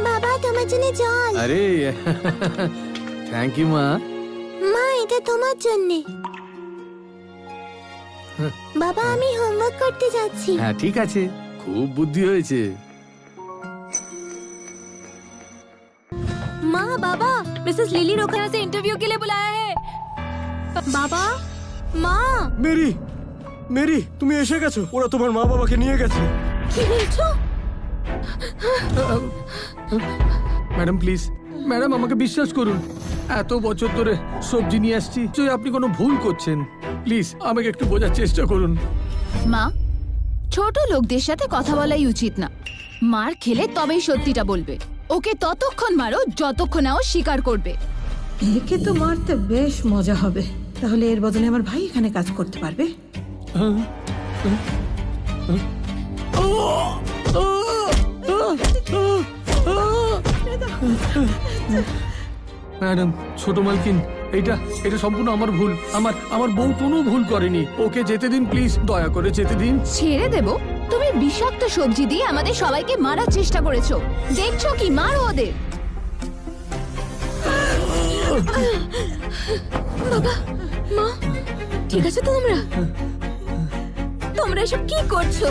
বাবা তোমার জন্য জল। আরে থ্যাংক ইউ মা। মা এটা তোমার জন্য। বাবা আমি হোমওয়ার্ক করতে যাচ্ছি। হ্যাঁ ঠিক আছে, খুব বুদ্ধি হয়েছে। माँ बाबा मिसेस लिली रोखना से इंटरव्यू के लिए बुलाया है। बाबा माँ মেরি, মেরি তুমি এসে গেছো। ওরা তোমার মা বাবাকে নিয়ে গেছে। কি বলছো? ম্যাডাম প্লিজ, ম্যাডাম আমাকে বিশ্বাস করুন, এত বছর ধরে সবজি নিয়ে আসছি, যদি আপনি কোনো ভুল করছেন প্লিজ আমাকে একটু বোঝার চেষ্টা করুন। মা, ছোট লোকদের সাথে কথা বলাই উচিত না। মার খেলে তবেই সত্যিটা বলবে। ওকে ততক্ষণ মারো যতক্ষণ না ও স্বীকার করবে। একে তো মারতে বেশ মজা হবে। তাহলে এর বদলে আমার ভাই এখানে কাজ করতে পারবে। ম্যাডাম, ছোট মালকিন, এটা এটা সম্পূর্ণ আমার ভুল। আমার বউ কোনো ভুল করেনি। ওকে যেতে দিন প্লিজ, দয়া করে যেতে দিন। ছেড়ে দেব? তুমি বিষাক্ত সবজি দিয়ে আমাদের সবাইকে মারার চেষ্টা করেছো। দেখছো কি? মারো ওদের। বাবা মা ঠিক আছে তো? তোমরা এসব কি করছো?